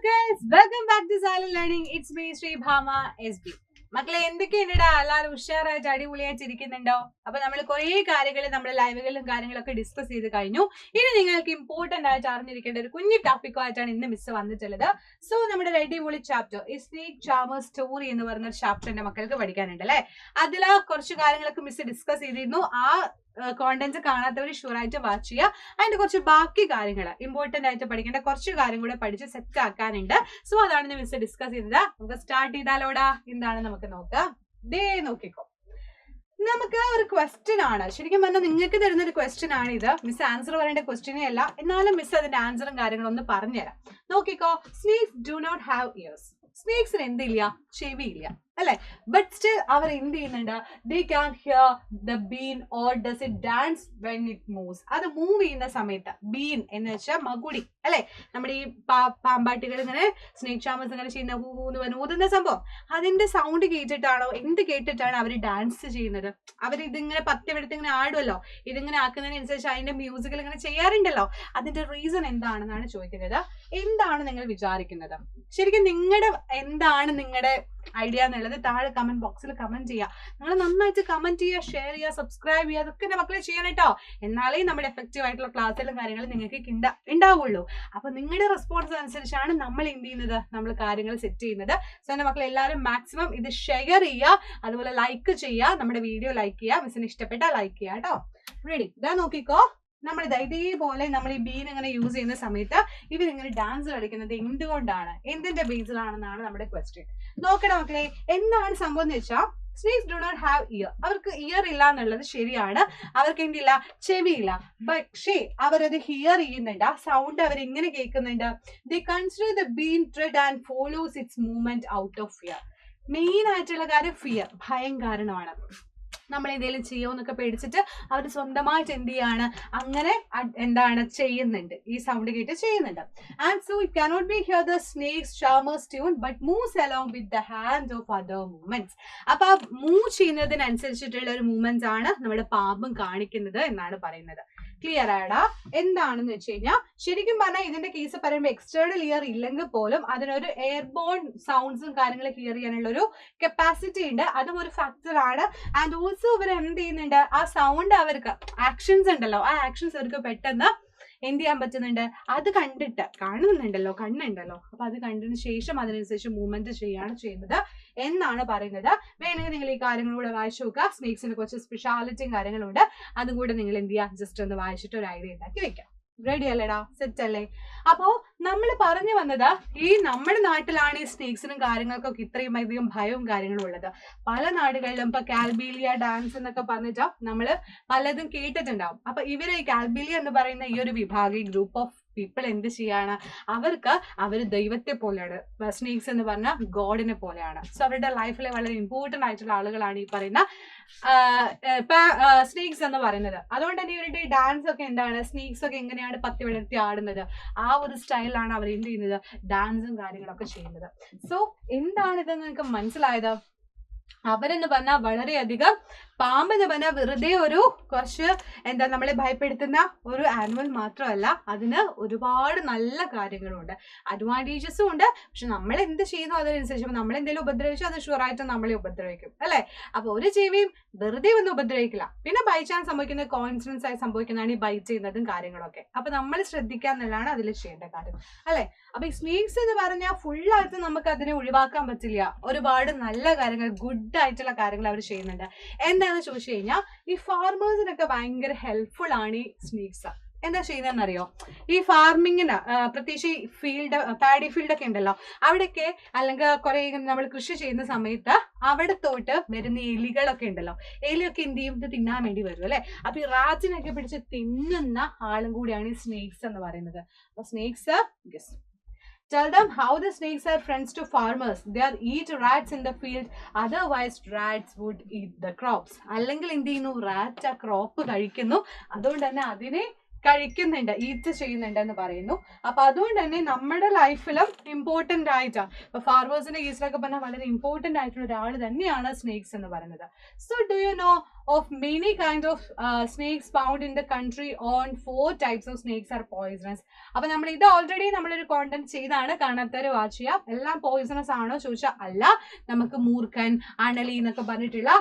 guys, welcome back to Silent Learning. It's me, Sri Bhama SB. മക്കളെ എന്തൊക്കെയുണ്ടാ എല്ലാവരും ഉഷാറായിട്ട് അടിപൊളിയായിട്ട് ഇരിക്കുന്നുണ്ടോ? അപ്പൊ നമ്മൾ കുറെ കാര്യങ്ങൾ നമ്മുടെ ലൈവുകളിലും കാര്യങ്ങളൊക്കെ ഡിസ്കസ് ചെയ്ത് കഴിഞ്ഞു. ഇനി നിങ്ങൾക്ക് ഇമ്പോർട്ടന്റ് ആയിട്ട് അറിഞ്ഞിരിക്കേണ്ട ഒരു കുഞ്ഞു ടോപ്പിക്കുമായിട്ടാണ് ഇന്ന് മിസ് വന്നിട്ടുള്ളത്. സോ നമ്മുടെ അടിപൊളി ചാപ്റ്റർ ഈ സ്നേക് ചാമർ സ്റ്റോറി എന്ന് പറയുന്ന ചാപ്റ്ററിന്റെ മക്കൾക്ക് പഠിക്കാനുണ്ട് അല്ലെ. അതിലാ കുറച്ച് കാര്യങ്ങളൊക്കെ മിസ് ഡിസ്കസ് ചെയ്തിരുന്നു. ആ കോണ്ടന്റ് കാണാത്തവർ ഷുവറായിട്ട് വാച്ച് ചെയ്യുക. അതിന്റെ കുറച്ച് ബാക്കി കാര്യങ്ങൾ ഇമ്പോർട്ടന്റ് ആയിട്ട് പഠിക്കേണ്ട കുറച്ച് കാര്യം കൂടെ പഠിച്ച് സെറ്റ് ആക്കാനുണ്ട്. സോ അതാണ് മിസ് ഡിസ്കസ് ചെയ്തത്. നമുക്ക് സ്റ്റാർട്ട് ചെയ്താലോടാ. എന്താണ് നമുക്ക് നോക്കാം. ദേ നോക്കിക്കോ, നമുക്ക് ഒരു ക്വസ്റ്റ്യൻ ആണ്. ശരിക്കും പറഞ്ഞാൽ നിങ്ങൾക്ക് തരുന്ന ഒരു ക്വസ്റ്റ്യൻ ആണ് ഇത്. മിസ് ആൻസർ പറയേണ്ട ക്വസ്റ്റ്യനേ അല്ല, എന്നാലും മിസ് അതിന്റെ ആൻസറും കാര്യങ്ങളും ഒന്ന് പറഞ്ഞുതരാം. നോക്കിക്കോ, snakes do not have ears. സ്നേക്സിന് എന്തില്ല? ചെവിയില്ല അല്ലെ. ബട്ട് സ്റ്റിൽ അവർ എന്ത് ചെയ്യുന്നുണ്ട്? They can hear the been or does it dance when it moves. അത് മൂവ് ചെയ്യുന്ന സമയത്ത് ബീൻ എന്ന് വെച്ചാൽ മകുടി അല്ലെ. നമ്മുടെ ഈ പാമ്പാട്ടികൾ ഇങ്ങനെ സ്നേക് ചാമേഴ്സ് ഇങ്ങനെ ചെയ്യുന്ന ഹൂന്ന് പറഞ്ഞ് ഊതുന്ന സംഭവം, അതിന്റെ സൗണ്ട് കേട്ടിട്ടാണോ എന്ത് കേട്ടിട്ടാണ് അവർ ഡാൻസ് ചെയ്യുന്നത്? അവർ ഇതിങ്ങനെ പത്തിയെടുത്ത് ഇങ്ങനെ ആടുമല്ലോ. ഇതിങ്ങനെ ആക്കുന്നതിനനുസരിച്ച് അതിന്റെ മ്യൂസിക്കൽ ഇങ്ങനെ ചെയ്യാറുണ്ടല്ലോ. അതിന്റെ റീസൺ എന്താണെന്നാണ് ചോദിക്കുന്നത്. എന്താണ് നിങ്ങൾ വിചാരിക്കുന്നത്? ശരിക്കും നിങ്ങളുടെ എന്താണ് നിങ്ങളുടെ ഐഡിയ എന്നുള്ളത് താഴെ കമന്റ് ബോക്സിൽ കമന്റ് ചെയ്യുക. നിങ്ങൾ നന്നായിട്ട് കമന്റ് ചെയ്യുക, ഷെയർ ചെയ്യുക, സബ്സ്ക്രൈബ് ചെയ്യുക. അതൊക്കെ എന്റെ മക്കളെ ചെയ്യണം കേട്ടോ. എന്നാലേ നമ്മുടെ എഫക്റ്റീവ് ആയിട്ടുള്ള ക്ലാസ്സിലും കാര്യങ്ങളും നിങ്ങൾക്ക് ഉണ്ടാവുള്ളൂ. അപ്പൊ നിങ്ങളുടെ റെസ്പോൺസ് അനുസരിച്ചാണ് നമ്മൾ എന്ത് ചെയ്യുന്നത്, നമ്മൾ കാര്യങ്ങൾ സെറ്റ് ചെയ്യുന്നത്. സോ എന്റെ മക്കളെ എല്ലാവരും മാക്സിമം ഇത് ഷെയർ ചെയ്യുക, അതുപോലെ ലൈക്ക് ചെയ്യുക. നമ്മുടെ വീഡിയോ ലൈക്ക് ചെയ്യുക, മിസ്സിന് ഇഷ്ടപ്പെട്ടാൽ ലൈക്ക് ചെയ്യുക കേട്ടോ. റെഡി? ഇതാ നോക്കിക്കോ, നമ്മൾ ഇതേപോലെ നമ്മൾ ഈ ബീൻ ഇങ്ങനെ യൂസ് ചെയ്യുന്ന സമയത്ത് ഇവരിങ്ങനെ ഡാൻസ് കളിക്കുന്നത് എന്തുകൊണ്ടാണ്, എന്തിന്റെ ബേസിലാണെന്നാണ് നമ്മുടെ ക്വസ്റ്റ്യൻ. നോക്കണം മക്കളെ, എന്താണ് സംഭവം എന്ന് വെച്ചാൽ snakes do not have ear. അവർക്ക് ഇയർ ഇല്ല എന്നുള്ളത് ശരിയാണ്. അവർക്ക് എന്തില്ല? ചെവിയില്ല. പക്ഷേ അവരത് ഹിയർ ചെയ്യുന്നുണ്ട്. ആ സൗണ്ട് അവർ എങ്ങനെ കേൾക്കുന്നുണ്ട്? ദേ consider the been ട്രെഡ് and follows it's movement out of fear. Main ആയിട്ടുള്ള കാര്യം ഫിയർ, ഭയം കാരണമാണ്. നമ്മൾ എന്തെങ്കിലും ചെയ്യുമെന്നൊക്കെ പേടിച്ചിട്ട് അവർ സ്വന്തമായിട്ട് എന്ത് ചെയ്യാണ്, അങ്ങനെ എന്താണ് ചെയ്യുന്നുണ്ട്, ഈ സൗണ്ട് കേട്ട് ചെയ്യുന്നുണ്ട്. And so it cannot B here the snakes Chalmers tune but moves along with the hand of other movements. അപ്പൊ ആ മൂവ് ചെയ്യുന്നതിനനുസരിച്ചിട്ടുള്ള ഒരു മൂവ്മെന്റ്സ് ആണ് നമ്മുടെ പാമ്പും കാണിക്കുന്നത് എന്നാണ് പറയുന്നത്. ക്ലിയർ ആയടാ? എന്താണെന്ന് വെച്ച് കഴിഞ്ഞാൽ ശരിക്കും പറഞ്ഞാൽ ഇതിന്റെ കേസ് പറയുമ്പോൾ എക്സ്റ്റേണൽ ഇയർ ഇല്ലെങ്കിൽ പോലും അതിനൊരു എയർബോൺ സൗണ്ട്സും കാര്യങ്ങളും ക്ലിയർ ചെയ്യാനുള്ള ഒരു കപ്പാസിറ്റി ഉണ്ട്. അതും ഒരു ഫാക്ടർ ആണ്. ആൻഡ് ഓൾസോ ഇവർ എന്ത് ചെയ്യുന്നുണ്ട്, ആ സൗണ്ട് അവർക്ക് ആക്ഷൻസ് ഉണ്ടല്ലോ, ആ ആക്ഷൻസ് അവർക്ക് പെട്ടെന്ന് എന്ത് ചെയ്യാൻ പറ്റുന്നുണ്ട്, അത് കണ്ടിട്ട് കാണുന്നുണ്ടല്ലോ, കണ്ണുണ്ടല്ലോ. അപ്പൊ അത് കണ്ടതിന് ശേഷം അതിനനുസരിച്ച് മൂവ്മെന്റ് ചെയ്യാണ് ചെയ്യുന്നത് എന്നാണ് പറയുന്നത്. വേണമെങ്കിൽ നിങ്ങൾ ഈ കാര്യങ്ങളൂടെ വായിച്ചു നോക്കുക. സ്നേക്സിന് കുറച്ച് സ്പെഷ്യാലിറ്റിയും കാര്യങ്ങളുണ്ട്. അതും കൂടെ നിങ്ങൾ എന്ത് ചെയ്യുക, ജസ്റ്റ് ഒന്ന് വായിച്ചിട്ട് ഒരു ഐഡിയ ഉണ്ടാക്കി വെക്കാം. റെഡി അല്ലേടാ? സെറ്റ് അല്ലേ? അപ്പോ നമ്മൾ പറഞ്ഞു വന്നത് ഈ നമ്മുടെ നാട്ടിലാണ് ഈ സ്നേക്സിനും കാര്യങ്ങൾക്കൊക്കെ ഇത്രയും അധികം ഭയവും കാര്യങ്ങളും ഉള്ളത്. പല നാടുകളിലും ഇപ്പൊ കാൽബീലിയ ഡാൻസ് എന്നൊക്കെ പറഞ്ഞിട്ട് നമ്മള് പലതും കേട്ടിട്ടുണ്ടാവും. അപ്പൊ ഇവര് ഈ കാൽബീലിയ എന്ന് പറയുന്ന ഈ ഒരു വിഭാഗം, ഗ്രൂപ്പ് ഓഫ് പീപ്പിൾ എന്ത് ചെയ്യാണ്, അവര് ദൈവത്തെ പോലെയാണ്. സ്നേക്സ് എന്ന് പറഞ്ഞാൽ ഗോഡിനെ പോലെയാണ്. സോ അവരുടെ ലൈഫിലെ വളരെ ഇമ്പോർട്ടന്റ് ആയിട്ടുള്ള ആളുകളാണ് ഈ പറയുന്ന സ്നേക്സ് എന്ന് പറയുന്നത്. അതുകൊണ്ട് തന്നെ ഇവരുടെ ഡാൻസ് ഒക്കെ എന്താണ്, സ്നേക്സ് ഒക്കെ എങ്ങനെയാണ് പത്തി വിടർത്തി ആടുന്നത്, ആ ഒരു സ്റ്റൈലാണ് അവർ എന്ത് ചെയ്യുന്നത്, ഡാൻസും കാര്യങ്ങളൊക്കെ ചെയ്യുന്നത്. സോ എന്താണിതെന്ന് നിങ്ങൾക്ക് മനസ്സിലായത്? അവരെന്ന് പറഞ്ഞാൽ വളരെയധികം, പാമ്പെന്ന് പറഞ്ഞാൽ വെറുതെ ഒരു കുറച്ച് എന്താ നമ്മളെ ഭയപ്പെടുത്തുന്ന ഒരു ആനിമൽ മാത്രമല്ല, അതിന് ഒരുപാട് നല്ല കാര്യങ്ങളുണ്ട്, അഡ്വാൻറ്റേജസും ഉണ്ട്. പക്ഷെ നമ്മൾ എന്ത് ചെയ്യുന്നു അതിനനുസരിച്ച് നമ്മൾ എന്തെങ്കിലും ഉപദ്രവിച്ചാൽ അത് ഷുവറായിട്ട് നമ്മളെ ഉപദ്രവിക്കും അല്ലെ. അപ്പൊ ഒരു ജീവിയും വെറുതെ ഒന്നും ഉപദ്രവിക്കില്ല. പിന്നെ ബൈ ചാൻസ് സംഭവിക്കുന്ന കോയിൻസിഡൻസ് ആയി സംഭവിക്കുന്നതാണ് ഈ ബൈറ്റ് ചെയ്യുന്നതും കാര്യങ്ങളൊക്കെ. അപ്പൊ നമ്മൾ ശ്രദ്ധിക്കുക എന്നുള്ളതാണ് അതിൽ ചെയ്യേണ്ട കാര്യം അല്ലെ. അപ്പൊ ഈ സ്നേക്സ് എന്ന് പറഞ്ഞാൽ ഫുള്ളായിട്ട് നമുക്ക് അതിനെ ഒഴിവാക്കാൻ പറ്റില്ല. ഒരുപാട് നല്ല കാര്യങ്ങൾ, ഗുഡ് ആയിട്ടുള്ള കാര്യങ്ങൾ അവർ ചെയ്യുന്നുണ്ട്. എന്താണെന്ന് ചോദിച്ചു കഴിഞ്ഞാൽ ഈ ഫാർമേഴ്സിനൊക്കെ ഭയങ്കര ഹെൽപ്ഫുൾ ആണ് ഈ സ്നേക്സ്. എന്താ ചെയ്യുന്നതെന്ന് അറിയോ? ഈ ഫാർമിങ്ങിന് പ്രത്യേകിച്ച് ഈ ഫീൽഡ്, പാഡി ഫീൽഡ് ഒക്കെ ഉണ്ടല്ലോ, അവിടെയൊക്കെ അല്ലെങ്കിൽ കുറെ നമ്മൾ കൃഷി ചെയ്യുന്ന സമയത്ത് അവിടെ തൊട്ട് വരുന്ന എലികളൊക്കെ ഉണ്ടല്ലോ, എലിയൊക്കെ എന്ത് ചെയ്യും, ഇത് തിന്നാൻ വേണ്ടി വരും അല്ലെ. അപ്പൊ ഈ റാറ്റിനൊക്കെ പിടിച്ച് തിന്നുന്ന ആളും കൂടിയാണ് ഈ സ്നേക്സ് എന്ന് പറയുന്നത്. അപ്പൊ snakes, yes, tell them how the snakes are friends to farmers. They are eat rats in the field, otherwise rats would eat the crops. അല്ലെങ്കിൽ എന്ത് ചെയ്യുന്നു, റാറ്റ് ആ ക്രോപ്പ് കഴിക്കുന്നു. അതുകൊണ്ട് തന്നെ അതിനെ കഴിക്കുന്നുണ്ട്, ഈറ്റ് ചെയ്യുന്നുണ്ട് എന്ന് പറയുന്നു. അപ്പൊ അതുകൊണ്ട് തന്നെ നമ്മുടെ ലൈഫിലും ഇമ്പോർട്ടന്റ് ആയിട്ടാണ്, ഇപ്പൊ ഫാർമേഴ്സിന്റെ കേസിലൊക്കെ പറഞ്ഞാൽ വളരെ ഇമ്പോർട്ടന്റ് ആയിട്ടുള്ള ഒരാൾ തന്നെയാണ് സ്നേക്സ് എന്ന് പറയുന്നത്. So do you know of many kind of snakes found in the country on 4 types of snakes are poisonous. അപ്പൊ നമ്മൾ ഇത് ഓൾറെഡി നമ്മളൊരു കോണ്ടന്റ് ചെയ്താണ്, കാണാത്തവര് വാച്ച് ചെയ്യാം. എല്ലാം പോയിസണസ് ആണോ ചോദിച്ചാൽ അല്ല. നമുക്ക് മൂർഖൻ, അണലി എന്നൊക്കെ പറഞ്ഞിട്ടുള്ള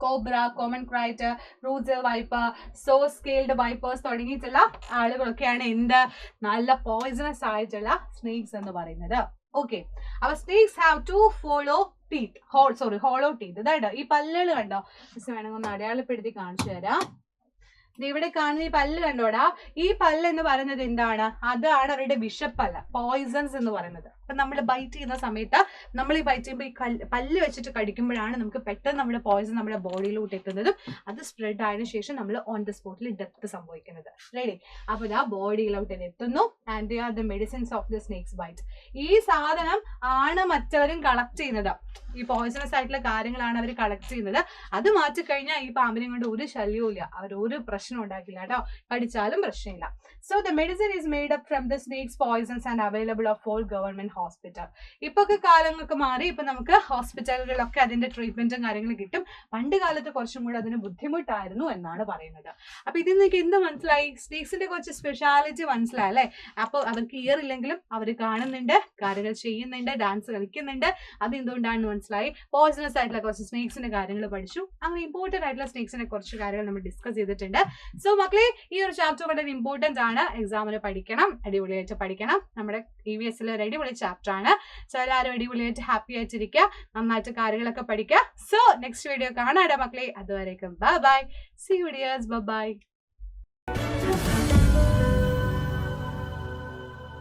cobra, common ക്രൈറ്റ്, റൂസൽ wiper, so scaled wipers തുടങ്ങിയിട്ടുള്ള ആളുകളൊക്കെയാണ് എന്ത് നല്ല പോയിസണസ് ആയിട്ടുള്ള സ്നേക്സ് എന്ന് പറയുന്നത്. ഓക്കെ, അപ്പൊ snakes have to follow teeth, hollow teeth. ഇതായിട്ടോ ഈ പല്ലുകൾ കണ്ടോ, മിസ് വേണമെങ്കിൽ ഒന്ന് അടയാളപ്പെടുത്തി കാണിച്ചു തരാം. ഇവിടെ കാണുന്ന ഈ പല്ല് കണ്ടോടാ, ഈ പല്ല് എന്ന് പറയുന്നത് എന്താണ്? അതാണ് അവരുടെ വിഷപ്പല്ല, പോയിസൺസ് എന്ന് പറയുന്നത്. അപ്പൊ നമ്മൾ ബൈറ്റ് ചെയ്യുന്ന സമയത്ത്, നമ്മൾ ഈ ബൈറ്റ് ചെയ്യുമ്പോൾ ഈ പല്ല് വെച്ചിട്ട് കടിക്കുമ്പോഴാണ് നമുക്ക് പെട്ടെന്ന് നമ്മുടെ പോയിസൺ നമ്മുടെ ബോഡിയിലോട്ട് എത്തുന്നതും അത് സ്പ്രെഡ് ആയതിനു ശേഷം നമ്മൾ ഓൺ ദ സ്പോട്ടിൽ ഡെത്ത് സംഭവിക്കുന്നത്. റെഡി? അപ്പൊ ഇതാ ബോഡിയിലോട്ട് എത്തുന്നു. And they are the medicines of the snakes bite. ഈ സാധനം ആണ് മറ്റവരും കളക്ട് ചെയ്യുന്നത്. ഈ പോയിസണസ് ആയിട്ടുള്ള കാര്യങ്ങളാണ് അവർ കളക്ട് ചെയ്യുന്നത്. അത് മാറ്റിക്കഴിഞ്ഞാൽ ഈ പാമ്പിനെ കൊണ്ട് ഒരു ശല്യവും ഇല്ല, അവർ ഒരു പ്രശ്നം ഉണ്ടാക്കില്ല കേട്ടോ, കടിച്ചാലും പ്രശ്നമില്ല. So the medicine is made up from the snakes poisons and available of all government hospital. ഇപ്പൊക്കെ കാലങ്ങളൊക്കെ മാറി, ഇപ്പൊ നമുക്ക് ഹോസ്പിറ്റലുകളിലൊക്കെ അതിന്റെ ട്രീറ്റ്മെന്റും കാര്യങ്ങളും കിട്ടും. പണ്ട് കാലത്ത് കുറച്ചും കൂടെ അതിന് ബുദ്ധിമുട്ടായിരുന്നു എന്നാണ് പറയുന്നത്. അപ്പൊ ഇതിൽ നിന്നൊക്കെ എന്ത് മനസ്സിലായി? സ്നേക്സിന്റെ കുറച്ച് സ്പെഷ്യാലിറ്റി മനസ്സിലായി അല്ലെ? അപ്പൊ അവർക്ക് ഇയർ ഇല്ലെങ്കിലും അവർ കാണുന്നുണ്ട്, കാര്യങ്ങൾ ചെയ്യുന്നുണ്ട്, ഡാൻസ് കളിക്കുന്നുണ്ട്. അത് എന്തുകൊണ്ടാണെന്ന് മനസ്സിലായി. പോയിസണസ് ആയിട്ടുള്ള കുറച്ച് സ്നേക്സിന്റെ കാര്യങ്ങൾ പഠിച്ചു. അങ്ങനെ ഇമ്പോർട്ടന്റ് ആയിട്ടുള്ള സ്നേക്സിന്റെ കുറച്ച് കാര്യങ്ങൾ നമ്മൾ ഡിസ്കസ് ചെയ്തിട്ടുണ്ട്. സോ മക്കളെ, ഈ ഒരു ചാപ്റ്റർ വളരെ ഇമ്പോർട്ടന്റ് ആണ്, എക്സാമിന് പഠിക്കണം, അടിപൊളിയായിട്ട് പഠിക്കണം. നമ്മുടെ EVS ഒരു അടിപൊളി ചാപ്റ്റർ ആണ്. സോ എല്ലാവരും അടിപൊളിയായിട്ട് ഹാപ്പി ആയിട്ടിരിക്കുക, നന്നായിട്ട് കാര്യങ്ങളൊക്കെ പഠിക്കുക. സോ നെക്സ്റ്റ് വീഡിയോ കാണാം മക്കളെ. അതുവരേക്കും bye bye. See you dears, bye by.